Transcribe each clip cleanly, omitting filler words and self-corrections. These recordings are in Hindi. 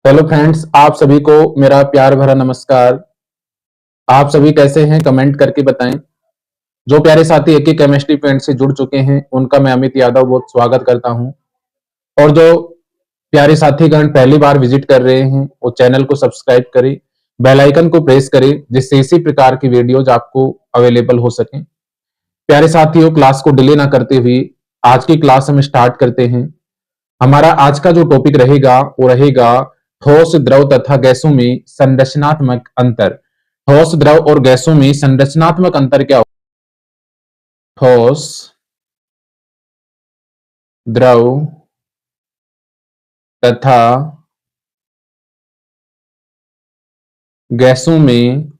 हेलो फ्रेंड्स, आप सभी को मेरा प्यार भरा नमस्कार। आप सभी कैसे हैं? कमेंट करके बताएं। जो प्यारे साथी एक ही केमिस्ट्री फ्रेंड से जुड़ चुके हैं उनका मैं अमित यादव बहुत स्वागत करता हूं। और जो प्यारे साथीगण पहली बार विजिट कर रहे हैं वो चैनल को सब्सक्राइब करें, बेल आइकन को प्रेस करें जिससे इसी प्रकार की वीडियोज आपको अवेलेबल हो सके। प्यारे साथियों, क्लास को डिले ना करते हुए आज की क्लास हम स्टार्ट करते हैं। हमारा आज का जो टॉपिक रहेगा वो रहेगा ठोस, द्रव तथा गैसों में संरचनात्मक अंतर। ठोस, द्रव और गैसों में संरचनात्मक अंतर क्या होता है? ठोस, द्रव तथा गैसों में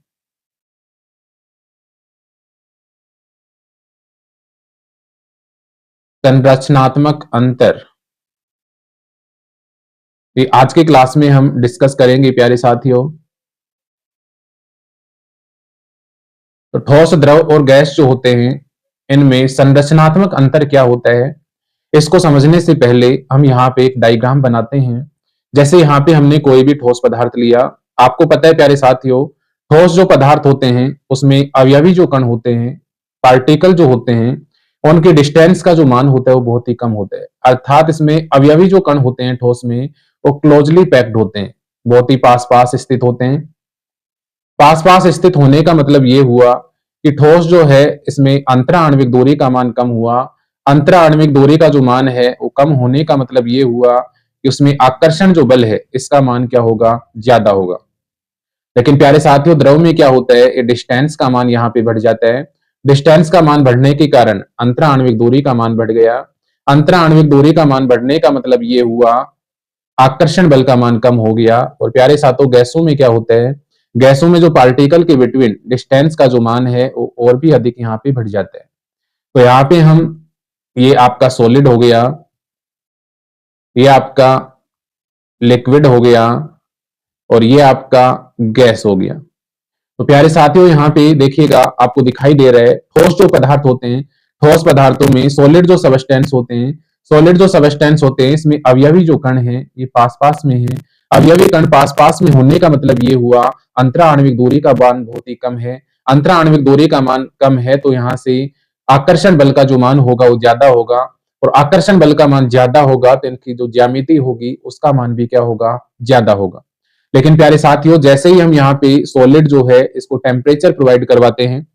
संरचनात्मक अंतर, ये आज के क्लास में हम डिस्कस करेंगे प्यारे साथियों। तो ठोस, द्रव और गैस जो होते हैं इनमें संरचनात्मक अंतर क्या होता है, इसको समझने से पहले हम यहाँ पे एक डायग्राम बनाते हैं। जैसे यहाँ पे हमने कोई भी ठोस पदार्थ लिया। आपको पता है प्यारे साथियों, ठोस जो पदार्थ होते हैं उसमें अवयवी जो कण होते हैं, पार्टिकल जो होते हैं, उनके डिस्टेंस का जो मान होता है वो बहुत ही कम होता है। अर्थात इसमें अवयवी जो कण होते हैं ठोस में वो क्लोजली पैक्ड होते हैं, बहुत ही पास पास स्थित होते हैं। पास पास स्थित होने का मतलब ये हुआ कि ठोस जो है इसमें अंतरा आणविक दूरी का मान कम हुआ। अंतरा आणविक दूरी का जो मान है वो कम होने का मतलब ये हुआ कि उसमें आकर्षण जो बल है इसका मान क्या होगा? ज्यादा होगा। लेकिन प्यारे साथियों, द्रव में क्या होता है, ये डिस्टेंस का मान यहाँ पे बढ़ जाता है। डिस्टेंस का मान बढ़ने के कारण अंतरा आणविक दूरी का मान बढ़ गया। अंतरा आणविक दूरी का मान बढ़ने का मतलब ये हुआ आकर्षण बल का मान कम हो गया। और प्यारे साथियों, गैसों में क्या होता है, गैसों में जो पार्टिकल के बिटवीन डिस्टेंस का जो मान है वो और भी अधिक यहाँ पे बढ़ जाता है। तो यहाँ पे हम, ये आपका सॉलिड हो गया, ये आपका लिक्विड हो गया और ये आपका गैस हो गया। तो प्यारे साथियों, यहाँ पे देखिएगा आपको दिखाई दे रहा है ठोस जो पदार्थ होते हैं, ठोस पदार्थों में सॉलिड जो सबस्टेंस होते हैं, सॉलिड जो सबस्टेंस होते हैं इसमें अवयवी जो कण है ये पास पास में है। अवयवी कण पास पास में होने का मतलब ये हुआ अंतरा आणविक दूरी का मान बहुत ही कम है। अंतरा आणविक दूरी का मान कम है तो यहाँ से आकर्षण बल का जो मान होगा वो ज्यादा होगा। और आकर्षण बल का मान ज्यादा होगा तो इनकी जो ज्यामिति होगी उसका मान भी क्या होगा? ज्यादा होगा। लेकिन प्यारे साथियों, जैसे ही हम यहाँ पे सॉलिड जो है इसको टेम्परेचर प्रोवाइड करवाते हैं,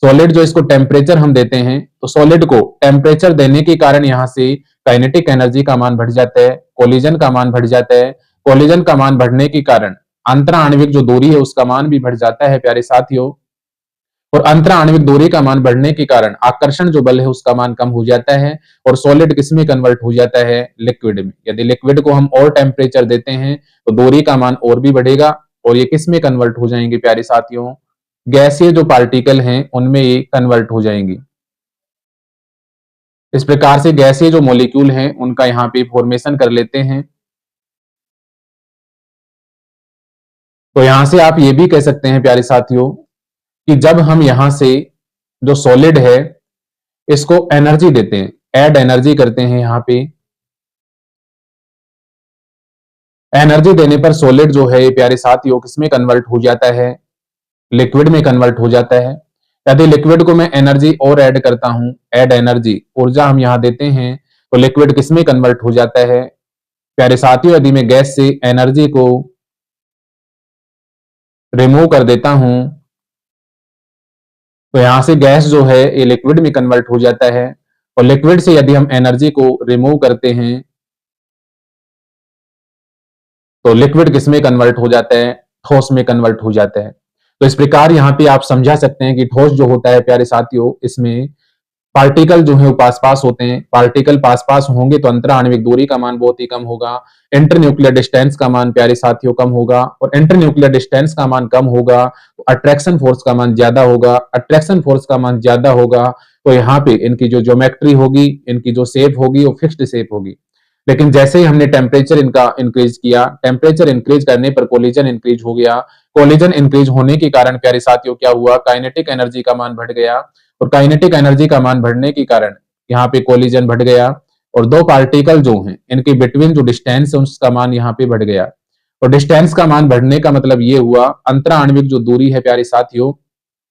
सॉलिड जो इसको टेम्परेचर हम देते हैं तो सॉलिड को टेम्परेचर देने के कारण यहाँ से काइनेटिक एनर्जी का मान बढ़ जाता है, कोलिजन का मान बढ़ जाता है। कोलिजन का मान बढ़ने के कारण अंतरा आणविक जो दूरी है उसका मान भी बढ़ जाता है प्यारे साथियों। और अंतरा आणविक दूरी का मान बढ़ने के कारण आकर्षण जो बल है उसका मान कम हो जाता है और सॉलिड किस में कन्वर्ट हो जाता है? लिक्विड में। यदि लिक्विड को हम और टेम्परेचर देते हैं तो दूरी का मान और भी बढ़ेगा और ये किस में कन्वर्ट हो जाएंगे प्यारे साथियों? गैसीय जो पार्टिकल हैं उनमें ये कन्वर्ट हो जाएंगी। इस प्रकार से गैसीय जो मॉलिक्यूल हैं उनका यहाँ पे फॉर्मेशन कर लेते हैं। तो यहां से आप ये भी कह सकते हैं प्यारे साथियों कि जब हम यहां से जो सॉलिड है इसको एनर्जी देते हैं, ऐड एनर्जी करते हैं, यहाँ पे एनर्जी देने पर सॉलिड जो है ये प्यारे साथियों किसमें कन्वर्ट हो जाता है? लिक्विड में कन्वर्ट हो जाता है। यदि लिक्विड को मैं एनर्जी और ऐड करता हूं, ऐड एनर्जी, ऊर्जा हम यहां देते हैं तो लिक्विड किसमें कन्वर्ट हो जाता है? प्यारे साथियों, यदि मैं गैस से एनर्जी को रिमूव कर देता हूं तो यहां से गैस जो है ये लिक्विड में कन्वर्ट हो जाता है। और लिक्विड से यदि हम एनर्जी को रिमूव करते हैं तो लिक्विड किसमें कन्वर्ट हो जाता है? ठोस में कन्वर्ट हो जाता है। तो इस प्रकार यहाँ पे आप समझा सकते हैं कि ठोस जो होता है प्यारे साथियों इसमें पार्टिकल जो है वो पास पास होते हैं। पार्टिकल पास पास होंगे तो अंतरा आणविक दूरी का मान बहुत ही कम होगा। इंटरन्यूक्लियर डिस्टेंस का मान प्यारे साथियों कम होगा और इंटरन्यूक्लियर डिस्टेंस का मान कम होगा तो अट्रैक्शन फोर्स का मान ज्यादा होगा। अट्रैक्शन फोर्स का मान ज्यादा होगा तो यहाँ पे इनकी जो ज्योमेट्री होगी, इनकी जो शेप होगी वो फिक्स्ड शेप होगी। लेकिन जैसे ही हमने टेम्परेचर इनका इंक्रीज किया, टेम्परेचर इंक्रीज करने पर कोलिजन इंक्रीज हो गया। कोलिजन इंक्रीज होने के कारण प्यारे साथियों क्या हुआ? काइनेटिक एनर्जी का मान बढ़ गया और काइनेटिक एनर्जी का मान बढ़ने के कारण यहाँ पे कोलिजन बढ़ गया और दो पार्टिकल जो हैं इनके बिटवीन जो डिस्टेंस है उसका मान यहाँ पे बढ़ गया। और डिस्टेंस का मान बढ़ने का मतलब ये हुआ अंतरा आणविक जो दूरी है प्यारे साथियों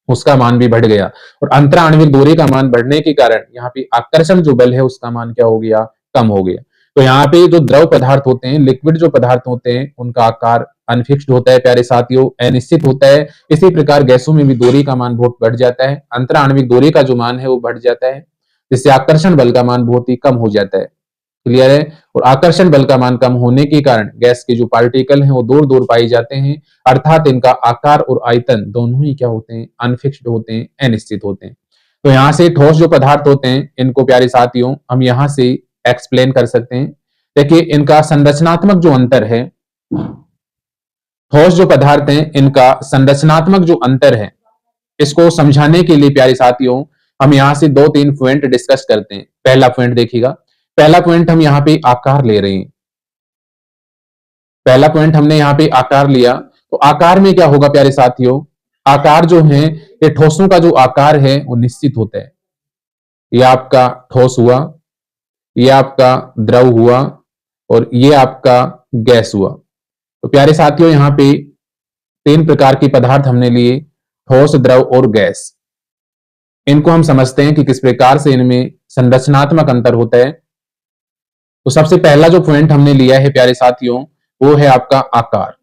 उसका मान भी बढ़ गया, और अंतरा आणविक दूरी का मान बढ़ने के कारण यहाँ पे आकर्षण जो बल है उसका मान क्या हो गया, कम हो गया। तो यहाँ पे जो द्रव पदार्थ होते हैं, लिक्विड जो पदार्थ होते हैं, उनका आकार अनफिक्स्ड होता है प्यारे साथियों, अनिश्चित होता है। इसी प्रकार गैसों में भी दूरी का मान बहुत बढ़ जाता है, अंतरा आणविक दूरी का जो मान है वो बढ़ जाता है, जिससे आकर्षण बल का मान बहुत ही कम हो जाता है। क्लियर है। और आकर्षण बल का मान कम होने के कारण गैस के जो पार्टिकल हैं वो दूर दूर पाए जाते हैं, अर्थात इनका आकार और आयतन दोनों ही क्या होते हैं, अनफिक्स्ड होते हैं, अनिश्चित होते हैं। तो यहां से ठोस जो पदार्थ होते हैं इनको प्यारे साथियों हम यहां से एक्सप्लेन कर सकते हैं। देखिए इनका संरचनात्मक जो अंतर है, ठोस जो पदार्थ हैं इनका संरचनात्मक जो अंतर है, इसको समझाने के लिए प्यारे साथियों हम यहां से दो तीन पॉइंट डिस्कस करते हैं। पहला पॉइंट देखिएगा, पहला पॉइंट हम यहाँ पे आकार ले रहे हैं। पहला पॉइंट हमने यहाँ पे आकार लिया, तो आकार में क्या होगा प्यारे साथियों, आकार जो है ये ठोसों का जो आकार है वो निश्चित होता है। ये आपका ठोस हुआ, ये आपका द्रव हुआ, और ये आपका गैस हुआ। तो प्यारे साथियों यहाँ पे तीन प्रकार के पदार्थ हमने लिए, ठोस, द्रव और गैस। इनको हम समझते हैं कि किस प्रकार से इनमें संरचनात्मक अंतर होता है। तो सबसे पहला जो पॉइंट हमने लिया है प्यारे साथियों वो है आपका आकार।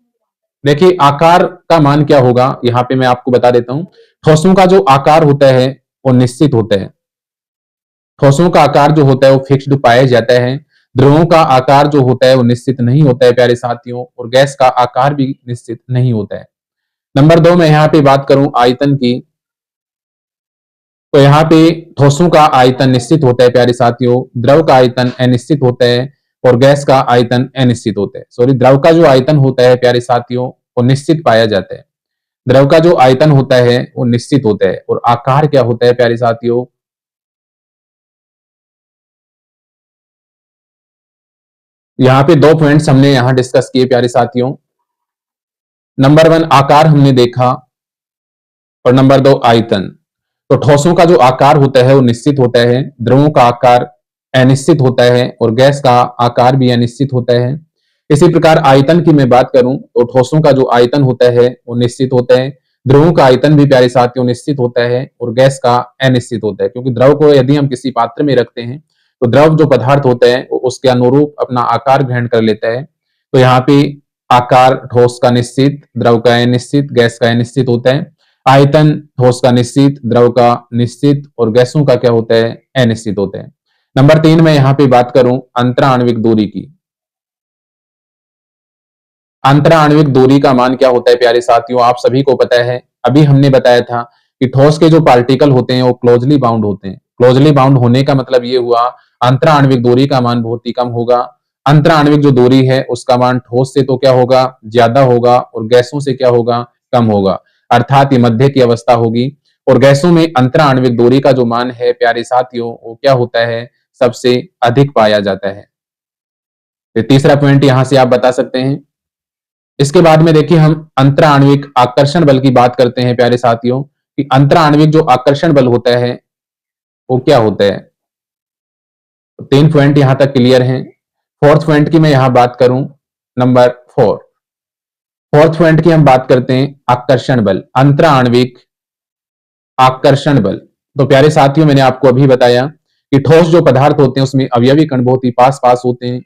देखिए आकार का मान क्या होगा, यहां पे मैं आपको बता देता हूं। ठोसों का जो आकार होता है वो निश्चित होता है, ठोसों का आकार जो होता है वो फिक्स्ड पाया जाता है। द्रवों का आकार जो होता है वो निश्चित नहीं होता है प्यारे साथियों, और गैस का आकार भी निश्चित नहीं होता है। नंबर दो, मैं यहाँ पे बात करूं आयतन की, तो यहाँ पे ठोसों का आयतन निश्चित होता है प्यारे साथियों, द्रव का आयतन अनिश्चित होता है, और गैस का आयतन अनिश्चित होता है। सॉरी, द्रव का जो आयतन होता है प्यारे साथियों वो निश्चित पाया जाता है। द्रव का जो आयतन होता है वो निश्चित होता है, और आकार क्या होता है प्यारे साथियों, यहाँ पे दो पॉइंट्स हमने यहाँ डिस्कस किए प्यारे साथियों। नंबर वन आकार हमने देखा, और नंबर दो आयतन। तो ठोसों का जो आकार होता है वो निश्चित होता है, द्रवों का आकार अनिश्चित होता है, और गैस का आकार भी अनिश्चित होता है। इसी प्रकार आयतन की मैं बात करूं तो ठोसों का जो आयतन होता है वो निश्चित होता है, द्रवों का आयतन भी प्यारे साथियों निश्चित होता है, और गैस का अनिश्चित होता है। क्योंकि द्रव को यदि हम किसी पात्र में रखते हैं तो द्रव जो पदार्थ होता है वो उसके अनुरूप अपना आकार ग्रहण कर लेता है। तो यहाँ पे आकार ठोस का निश्चित, द्रव का अनिश्चित, गैस का अनिश्चित होता है। आयतन ठोस का निश्चित, द्रव का निश्चित, और गैसों का क्या होता है, अनिश्चित होता है। नंबर तीन में यहाँ पे बात करूं अंतरा आणविक दूरी की। अंतरा आणविक दूरी का मान क्या होता है प्यारे साथियों, आप सभी को पता है। अभी हमने बताया था कि ठोस के जो पार्टिकल होते हैं वो क्लोजली बाउंड होते हैं। क्लोजली बाउंड होने का मतलब ये हुआ अंतरा आणविक दूरी का मान बहुत ही कम होगा। अंतरा आणविक जो दूरी है उसका मान ठोस से तो क्या होगा, ज्यादा होगा, और गैसों से क्या होगा, कम होगा, अर्थात ये मध्य की अवस्था होगी। और गैसों में अंतरा आणविक दूरी का जो मान है प्यारे साथियों वो क्या होता है, सबसे अधिक पाया जाता है। तो तीसरा पॉइंट यहां से आप बता सकते हैं। इसके बाद में देखिए हम अंतरा आणविक आकर्षण बल की बात करते हैं प्यारे साथियों, कि अंतरा आणविक जो आकर्षण बल होता है वो क्या होता है। तो तीन पॉइंट यहां तक क्लियर हैं। फोर्थ पॉइंट की मैं यहां बात करूं, नंबर फोर, फोर्थ पॉइंट की हम बात करते हैं आकर्षण बल, अंतरा आणविक आकर्षण बल। तो प्यारे साथियों मैंने आपको अभी बताया कि ठोस जो पदार्थ होते हैं उसमें अवयवी कण बहुत ही पास पास होते हैं।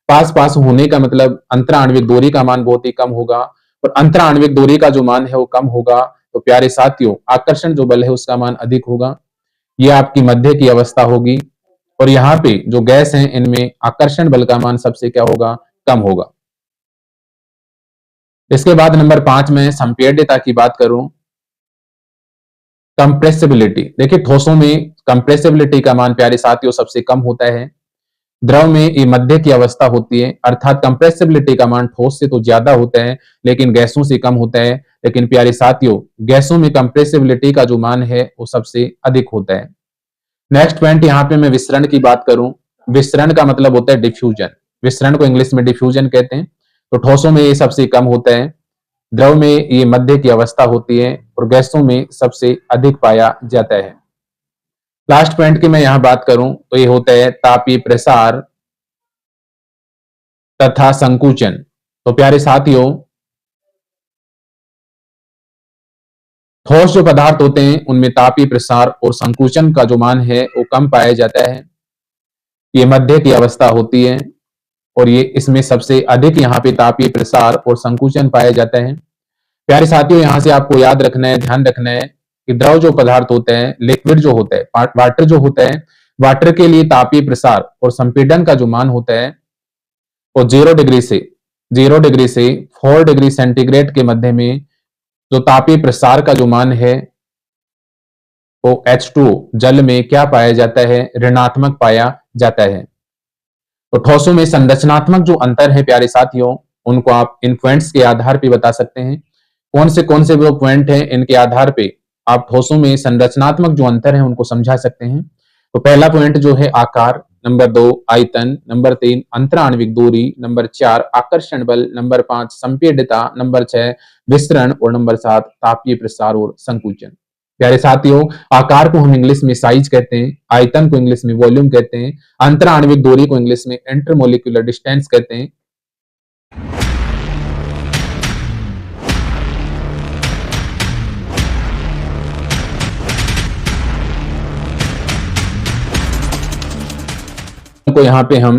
पास पास होने का मतलब अंतरा आणविक दूरी का मान बहुत ही कम होगा, और अंतरा आणविक दूरी का जो मान है वो कम होगा, तो प्यारे साथियों आकर्षण जो बल है उसका मान अधिक होगा। ये आपकी मध्य की अवस्था होगी, और यहाँ पे जो गैस है इनमें आकर्षण बल का मान सबसे क्या होगा, कम होगा। इसके बाद नंबर पांच में संपीड्यता की बात करूं, कंप्रेसिबिलिटी। देखिए ठोसों में कंप्रेसिबिलिटी का मान प्यारे साथियों सबसे कम होता है, द्रव में ये मध्य की अवस्था होती है, अर्थात कंप्रेसिबिलिटी का मान ठोस से तो ज्यादा होता है लेकिन गैसों से कम होता है। लेकिन प्यारे साथियों गैसों में कंप्रेसिबिलिटी का जो मान है वो सबसे अधिक होता है। नेक्स्ट पॉइंट यहाँ पे मैं विसरण की बात करूं, विसरण का मतलब होता है डिफ्यूजन, विसरण को इंग्लिश में डिफ्यूजन कहते हैं। तो ठोसों में ये सबसे कम होता है, द्रव में ये मध्य की अवस्था होती है, और गैसों में सबसे अधिक पाया जाता है। लास्ट पॉइंट की मैं यहां बात करूं तो ये होता है तापीय प्रसार तथा संकुचन। तो प्यारे साथियों, ठोस जो पदार्थ होते हैं उनमें तापीय प्रसार और संकुचन का जो मान है वो कम पाया जाता है। ये मध्य की अवस्था होती है और ये इसमें सबसे अधिक यहाँ पे तापीय प्रसार और संकुचन पाया जाता है। प्यारे साथियों, यहाँ से आपको याद रखना है, ध्यान रखना है कि द्रव जो पदार्थ होते हैं, लिक्विड जो होता है, वाटर जो होता है, वाटर के लिए तापीय प्रसार और संपीड़न का जो मान होता है वो 0 डिग्री से 4 डिग्री सेंटीग्रेड के मध्य में जो तापीय प्रसार का जो मान है वो H2O जल में क्या पाया जाता है, ऋणात्मक पाया जाता है। तो ठोसों में संरचनात्मक जो अंतर है प्यारे साथियों, उनको आप इन पॉइंट्स के आधार पर बता सकते हैं। कौन से वो पॉइंट हैं, इनके आधार पे आप ठोसों में संरचनात्मक जो अंतर है उनको समझा सकते हैं। तो पहला पॉइंट जो है आकार, नंबर 2 आयतन, नंबर 3 अंतराण्विक दूरी, नंबर 4 आकर्षण बल, नंबर 5 संपीड्यता, नंबर 6 विसरण और नंबर 7 तापीय प्रसार और संकुचन। प्यारे साथियों, आकार को हम इंग्लिश में साइज कहते हैं, आयतन को इंग्लिश में वॉल्यूम कहते हैं, अंतराण्विक दूरी को इंग्लिश में इंटरमोलिकुलर डिस्टेंस कहते हैं। को यहाँ पे हम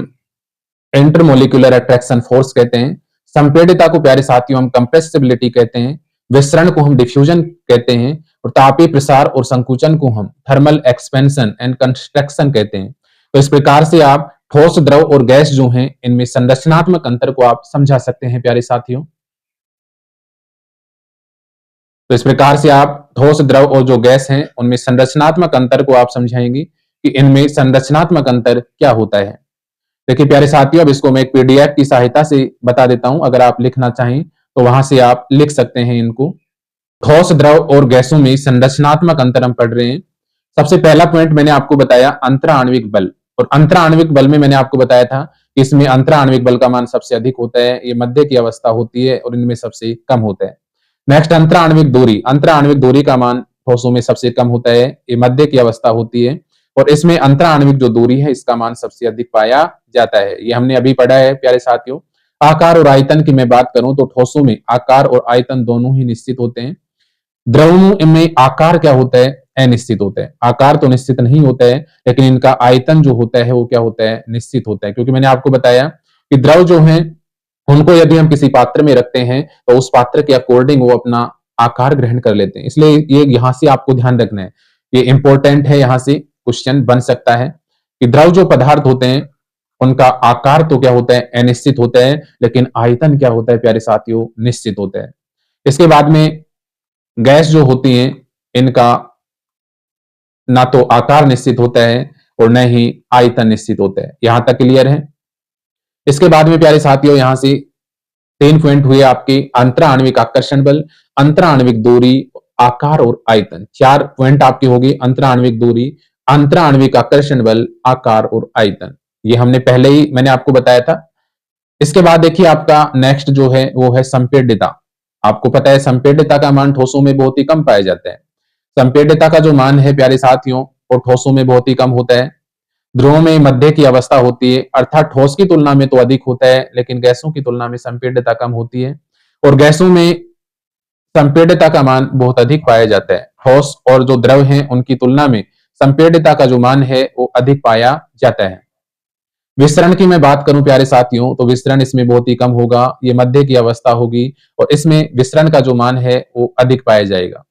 इंटरमोलिकुलर अट्रैक्शन फोर्स कहते हैं। संपीड़ितता को प्यारे साथियों हम कंप्रेसिबिलिटी कहते हैं। विसरण को हम डिफ्यूजन कहते हैं और तापीय प्रसार और संकुचन को हम थर्मल एक्सपेंशन एंड कंस्ट्रक्शन कहते हैं। तो इस प्रकार से आप ठोस, द्रव और गैस जो हैं इनमें संरचनात्मक अंतर को आप समझा सकते हैं प्यारे साथियों। तो इस प्रकार से आप ठोस, द्रव और जो गैस हैं उनमें संरचनात्मक अंतर को आप समझाएंगे कि इनमें संरचनात्मक अंतर क्या होता है। देखिए प्यारे साथियों, अब इसको मैं एक पीडीएफ की सहायता से बता देता हूं। अगर आप लिखना चाहें तो वहां से आप लिख सकते हैं इनको। ठोस, द्रव और गैसों में संरचनात्मक अंतर हम पढ़ रहे हैं। सबसे पहला पॉइंट मैंने आपको बताया अंतराण्विक बल, और अंतराण्विक बल में मैंने आपको बताया था कि इसमें अंतराण्विक बल का मान सबसे अधिक होता है, ये मध्य की अवस्था होती है और इनमें सबसे कम होता है। नेक्स्ट अंतराण्विक दूरी, अंतराण्विक दूरी का मान ठोसों में सबसे कम होता है, ये मध्य की अवस्था होती है और इसमें अंतराण्विक जो दूरी है इसका मान सबसे अधिक पाया जाता है। ये हमने अभी पढ़ा है प्यारे साथियों। आकार और आयतन की मैं बात करूं तो ठोसों में आकार और आयतन दोनों ही निश्चित होते हैं। द्रवों में आकार क्या होता है, अनिश्चित होता है। आकार तो निश्चित नहीं होता है लेकिन इनका आयतन जो होता है वो क्या होता है, निश्चित होता है। क्योंकि मैंने आपको बताया कि द्रव जो है उनको यदि हम किसी पात्र में रखते हैं तो उस पात्र के अकॉर्डिंग वो अपना आकार ग्रहण कर लेते हैं। इसलिए ये यहां से आपको ध्यान रखना है, ये इंपॉर्टेंट है, यहां से क्वेश्चन बन सकता है कि द्रव जो पदार्थ होते हैं उनका आकार तो क्या होता है, अनिश्चित होता है, लेकिन आयतन क्या होता है प्यारे साथियों, निश्चित होता है। इसके बाद में गैस जो होती है इनका ना तो आकार निश्चित होता है और न ही आयतन निश्चित होता है। यहां तक क्लियर है। इसके बाद में प्यारे साथियों यहां से 3 पॉइंट हुए आपके अंतराण्विक आकर्षण बल, अंतराण्विक दूरी, आकार और आयतन। 4 पॉइंट आपके हो गए, अंतराण्विक दूरी, अंतराण्विक आकर्षण बल, आकार और आयतन। ये हमने पहले ही मैंने आपको बताया था। इसके बाद देखिए आपका नेक्स्ट जो है वो है संपीड्यता। आपको पता है संपीड्यता का मान ठोसों में बहुत ही कम पाया जाता है। संपीड्यता का जो मान है प्यारे साथियों वो ठोसों में बहुत ही कम होता है। ध्रुवों में मध्य की अवस्था होती है, अर्थात ठोस की तुलना में तो अधिक होता है लेकिन गैसों की तुलना में संपीड्यता कम होती है और गैसों में संपीड्यता का मान बहुत अधिक पाया जाता है। ठोस और जो द्रव हैं उनकी तुलना में संपीड्यता का जो मान है वो अधिक पाया जाता है। विसरण की मैं बात करूं प्यारे साथियों तो विसरण इसमें बहुत ही कम होगा, ये मध्य की अवस्था होगी और इसमें विसरण का जो मान है वो अधिक पाया जाएगा।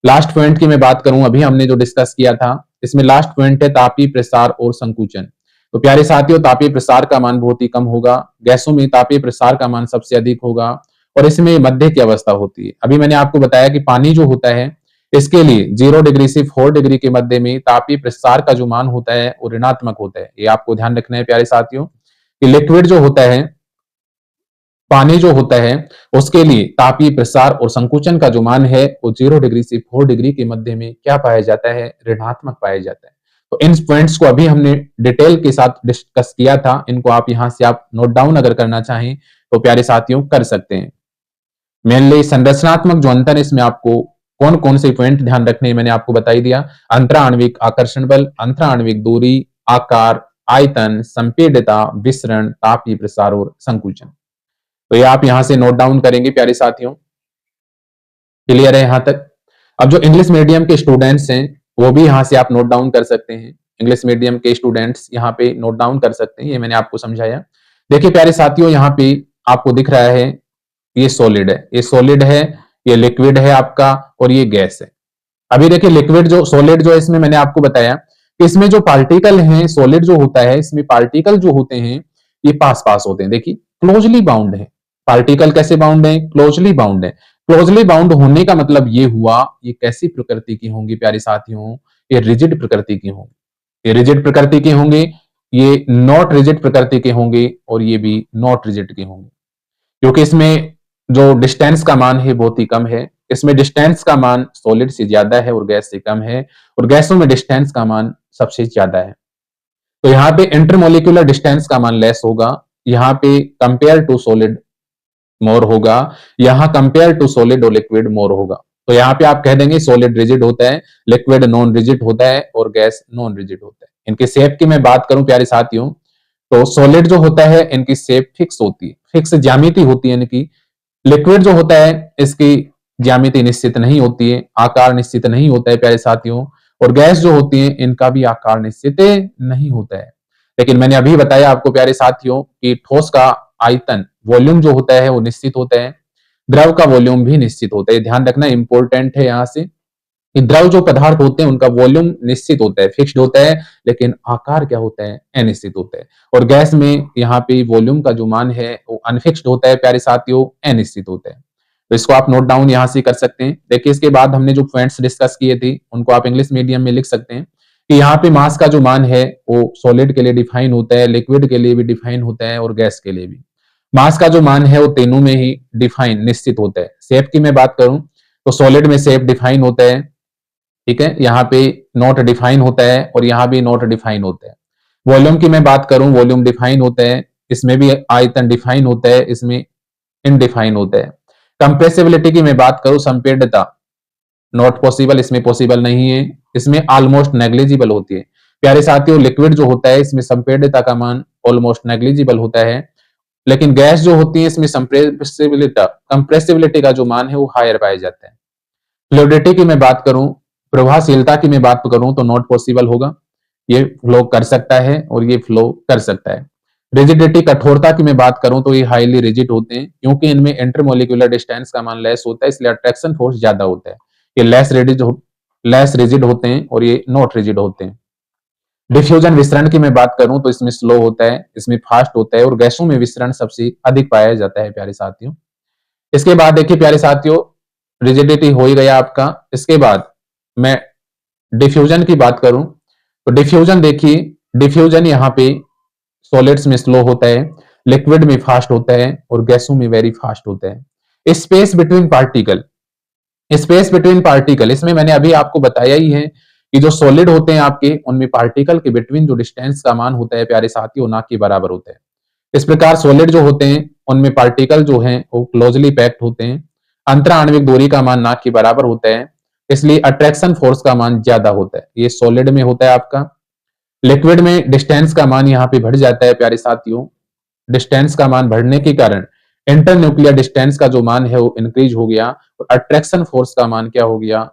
लास्ट पॉइंट की मैं बात करूं, अभी हमने जो डिस्कस किया था इसमें लास्ट पॉइंट है तापीय प्रसार और संकुचन। तो प्यारे साथियों तापीय प्रसार का मान बहुत ही कम होगा, गैसों में तापीय प्रसार का मान सबसे अधिक होगा और इसमें मध्य की अवस्था होती है। अभी मैंने आपको बताया कि पानी जो होता है इसके लिए 0 डिग्री से 4 डिग्री के मध्य में तापीय प्रसार का जो मान होता है वो ऋणात्मक होता है। ये आपको ध्यान रखना है प्यारे साथियों कि लिक्विड जो होता है, पानी जो होता है उसके लिए तापीय प्रसार और संकुचन का जो मान है वो 0 डिग्री से 4 डिग्री के मध्य में क्या पाया जाता है, ऋणात्मक पाया जाता है। तो इन पॉइंट्स को अभी हमने डिटेल के साथ डिस्कस किया था, इनको आप यहां से आप नोट डाउन अगर करना चाहें तो प्यारे साथियों कर सकते हैं। मेनली संरचनात्मक जो अंतर है इसमें आपको कौन कौन से पॉइंट ध्यान रखने मैंने आपको बताई दिया। अंतराण्विक आकर्षण बल, अंतराण्विक दूरी, आकार, आयतन, संपीड्यता, विसरण, तापीय प्रसार और संकुचन। तो ये आप यहां से नोट डाउन करेंगे प्यारे साथियों। क्लियर है यहां तक? अब जो इंग्लिश मीडियम के स्टूडेंट्स हैं वो भी यहां से आप नोट डाउन कर सकते हैं। इंग्लिश मीडियम के स्टूडेंट्स यहाँ पे नोट डाउन कर सकते हैं, ये मैंने आपको समझाया। देखिए प्यारे साथियों, यहाँ पे आपको दिख रहा है ये सॉलिड है, ये सॉलिड है, ये लिक्विड है आपका, और ये गैस है। अभी देखिए लिक्विड जो सॉलिड जो है, इसमें मैंने आपको बताया कि इसमें जो पार्टिकल हैं, सॉलिड जो होता है इसमें पार्टिकल जो होते हैं ये पास पास होते हैं। देखिए क्लोजली बाउंड है। पार्टिकल कैसे बाउंड है? क्लोजली बाउंड है। क्लोजली बाउंड होने का मतलब ये हुआ, ये कैसी प्रकृति की होंगी प्यारे साथियों? ये रिजिड प्रकृति की होंगी। ये रिजिड प्रकृति के होंगे, ये नॉट रिजिड प्रकृति के होंगे, और ये भी नॉट रिजिड के होंगे, क्योंकि इसमें जो डिस्टेंस का मान है बहुत ही कम है। इसमें डिस्टेंस का मान सॉलिड से ज्यादा है और गैस से कम है, और गैसों में डिस्टेंस का मान सबसे ज्यादा है। तो यहाँ पे इंटरमोलिकुलर डिस्टेंस का मान लेस होगा, यहाँ पे कंपेयर टू सॉलिड मोर होगा, यहाँ कंपेयर टू सॉलिड और लिक्विड मोर होगा। तो यहाँ पे आप कह देंगे सॉलिड रिजिड होता है, लिक्विड नॉन रिजिड होता है, और गैस नॉन रिजिड होता है। इनके शेप की मैं बात करूं प्यारे साथियों, तो सॉलिड जो होता है इनकी शेप फिक्स होती है, फिक्स ज्यामिति होती है इनकी। लिक्विड जो होता है इसकी ज्यामिति निश्चित नहीं होती है, आकार निश्चित नहीं होता है प्यारे साथियों। और गैस जो होती है इनका भी आकार निश्चित नहीं होता है। लेकिन मैंने अभी बताया आपको प्यारे साथियों कि ठोस का आयतन वॉल्यूम जो होता है वो निश्चित होता है, द्रव का वॉल्यूम भी निश्चित होता है। ध्यान रखना इंपॉर्टेंट है यहाँ से कि द्रव जो पदार्थ होते हैं उनका वॉल्यूम निश्चित होता है, फिक्स्ड होता है, लेकिन आकार क्या होता है? अनिश्चित होता है। और गैस में यहाँ पे वॉल्यूम का जो मान है वो अनफिक्स्ड होता है प्यारे साथियों, अनिश्चित होता है। तो इसको आप नोट डाउन यहाँ से कर सकते हैं। देखिए इसके बाद हमने जो पॉइंट्स डिस्कस किए थे उनको आप इंग्लिश मीडियम में लिख सकते हैं कि यहाँ पे मास का जो मान है वो सॉलिड के लिए डिफाइन होता है, लिक्विड के लिए भी डिफाइन होता है, और गैस के लिए भी। मास का जो मान है वो तीनों में ही डिफाइन निश्चित होता है। शेप की मैं बात करूं तो सॉलिड में शेप डिफाइन होता है, ठीक है, यहाँ पे नॉट डिफाइन होता है, और यहाँ भी नॉट डिफाइन होता है। वॉल्यूम की मैं बात करूं, वॉल्यूम डिफाइन होता है, इसमें भी आयतन डिफाइन होता है, इसमें इनडिफाइन होता है। कंप्रेसिबिलिटी की मैं बात करूं, संपीड्यता नॉट पॉसिबल, इसमें पॉसिबल नहीं है, इसमें ऑलमोस्ट नेग्लिजिबल होती है। प्यारे साथियों लिक्विड जो होता है इसमें संपीड्यता का मान ऑलमोस्ट नेग्लिजिबल होता है, लेकिन गैस जो होती है इसमें कंप्रेसिबिलिटी का जो मान है वो हायर पाया जाता है। फ्लूइडिटी की मैं बात करूं, प्रवाहशीलता की मैं बात करूं तो नॉट पॉसिबल होगा, ये फ्लो कर सकता है और ये फ्लो कर सकता है। रिजिडिटी कठोरता की मैं बात करूं तो ये हाईली रिजिड होते हैं, क्योंकि इनमें इंटरमोलिकुलर डिस्टेंस का मान लेस होता है, इसलिए अट्रैक्शन फोर्स ज्यादा होता है। ये लेस रिजिड होते हैं और ये नॉट रिजिड होते हैं। डिफ्यूजन विसरण की मैं बात करूं तो इसमें स्लो होता है, इसमें फास्ट होता है, और गैसों में विसरण सबसे अधिक पाया जाता है प्यारे साथियों। इसके बाद देखिए प्यारे साथियों, रिजिडिटी हो ही गया आपका। इसके बाद मैं डिफ्यूजन की बात करूं तो डिफ्यूजन देखिए, डिफ्यूजन यहाँ पे सॉलिड्स में स्लो होता है, लिक्विड में फास्ट होता है, और गैसों में वेरी फास्ट होता है। Space between particle, space between particle, इसमें मैंने अभी आपको बताया ही है कि जो सॉलिड होते हैं आपके उनमें पार्टिकल के बिटवीन जो डिस्टेंस का मान होता है प्यारे साथियों ना के बराबर होता है। इस प्रकार सॉलिड जो होते हैं उनमें पार्टिकल जो हैं वो क्लोजली पैक्ड होते हैं, अंतराण्विक दूरी का मान ना के बराबर होता है, इसलिए अट्रैक्शन फोर्स का मान ज्यादा होता है। ये सॉलिड में होता है आपका। लिक्विड में डिस्टेंस का मान यहाँ पे बढ़ जाता है प्यारे साथियों। डिस्टेंस का मान बढ़ने के कारण इंटरन्यूक्लियर डिस्टेंस का जो मान है वो इंक्रीज हो गया, और अट्रैक्शन फोर्स का मान क्या हो गया?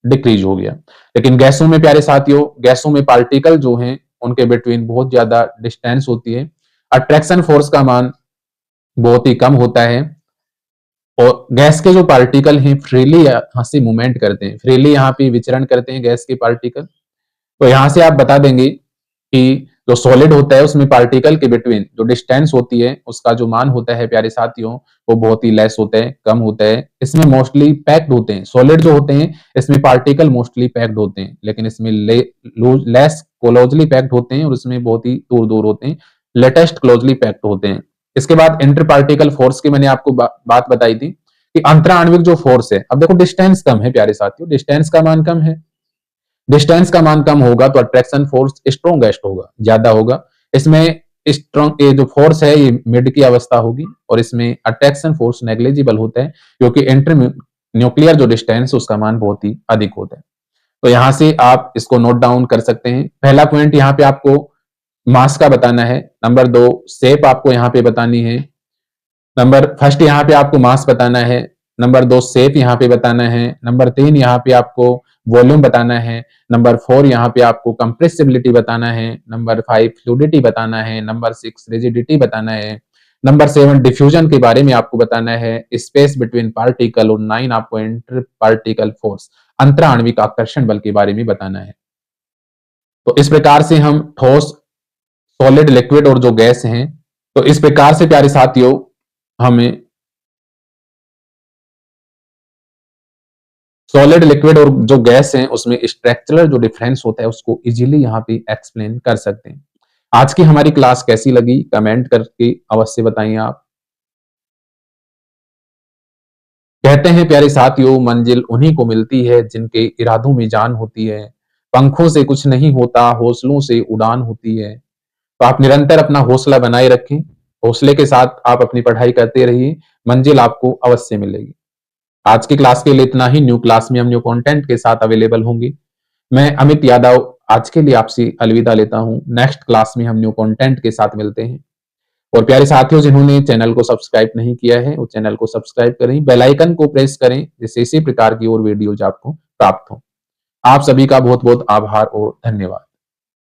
डिक्रीज हो गया। लेकिन गैसों में प्यारे साथियों, गैसों में पार्टिकल जो हैं उनके बिटवीन बहुत ज्यादा डिस्टेंस होती है, अट्रैक्शन फोर्स का मान बहुत ही कम होता है, और गैस के जो पार्टिकल हैं फ्रीली यहाँ से मूवमेंट करते हैं, फ्रीली यहाँ पे विचरण करते हैं गैस के पार्टिकल। तो यहां से आप बता देंगे कि जो सॉलिड होता है उसमें पार्टिकल के बिटवीन जो डिस्टेंस होती है उसका जो मान होता है प्यारे साथियों वो बहुत ही लेस होता है, कम होता है। इसमें मोस्टली पैक्ड होते हैं, सॉलिड जो होते हैं इसमें पार्टिकल मोस्टली पैक्ड होते हैं, लेकिन इसमें लेस क्लोजली पैक्ड होते हैं, और इसमें बहुत ही दूर दूर होते हैं, लेटेस्ट क्लोजली पैक्ड होते हैं। इसके बाद इंटर पार्टिकल फोर्स की मैंने आपको बात बताई थी कि अंतराण्विक जो फोर्स है, अब देखो डिस्टेंस कम है प्यारे साथियों, डिस्टेंस का मान कम है, डिस्टेंस का मान कम होगा तो अट्रैक्शन फोर्स स्ट्रॉन्गेस्ट होगा, ज्यादा होगा। इसमें स्ट्रॉन्ग ये जो फोर्स है ये मिड की अवस्था होगी, और इसमें अट्रैक्शन फोर्स नेग्लिजिबल होता है, क्योंकि इंटर न्यूक्लियर जो डिस्टेंस उसका मान बहुत ही अधिक होता है। तो यहां से आप इसको नोट डाउन कर सकते हैं। पहला पॉइंट यहाँ पे आपको मास का बताना है, नंबर 2 शेप आपको यहाँ पे बतानी है, नंबर फर्स्ट यहाँ पे आपको मास बताना है, नंबर 2 शेप यहाँ पे बताना है, नंबर 3 यहाँ पे आपको वॉल्यूम बताना है, नंबर 4 यहाँ पे आपको कंप्रेसिबिलिटी बताना है, नंबर 5 फ्लूइडिटी बताना है, नंबर 6 रिजिडिटी बताना है, नंबर 7 डिफ्यूजन के बारे में आपको बताना है, स्पेस बिटवीन पार्टिकल, और 9 आपको इंटर पार्टिकल फोर्स अंतर आणविक आकर्षण बल के बारे में बताना है। तो इस प्रकार से हम ठोस, सॉलिड, लिक्विड और जो गैस हैं, तो इस प्रकार से प्यारे साथियों हमें सॉलिड, लिक्विड और जो गैस है उसमें स्ट्रक्चरल जो डिफरेंस होता है उसको इजीली यहाँ पे एक्सप्लेन कर सकते हैं। आज की हमारी क्लास कैसी लगी कमेंट करके अवश्य बताइए आप। कहते हैं प्यारे साथियों, मंजिल उन्हीं को मिलती है जिनके इरादों में जान होती है। पंखों से कुछ नहीं होता, हौसलों से उड़ान होती है। तो आप निरंतर अपना हौसला बनाए रखें, हौसले के साथ आप अपनी पढ़ाई करते रहिए, मंजिल आपको अवश्य मिलेगी। आज की क्लास के लिए इतना ही। न्यू क्लास में हम न्यू कंटेंट के साथ अवेलेबल होंगे। मैं अमित यादव आज के लिए आपसे अलविदा लेता हूं। नेक्स्ट क्लास में हम न्यू कंटेंट के साथ मिलते हैं। और प्यारे साथियों, जिन्होंने चैनल को सब्सक्राइब नहीं किया है वो चैनल को सब्सक्राइब करें, बेल आइकन को प्रेस करें जिससे इसी प्रकार की और वीडियोज आपको प्राप्त हो। आप सभी का बहुत बहुत आभार और धन्यवाद।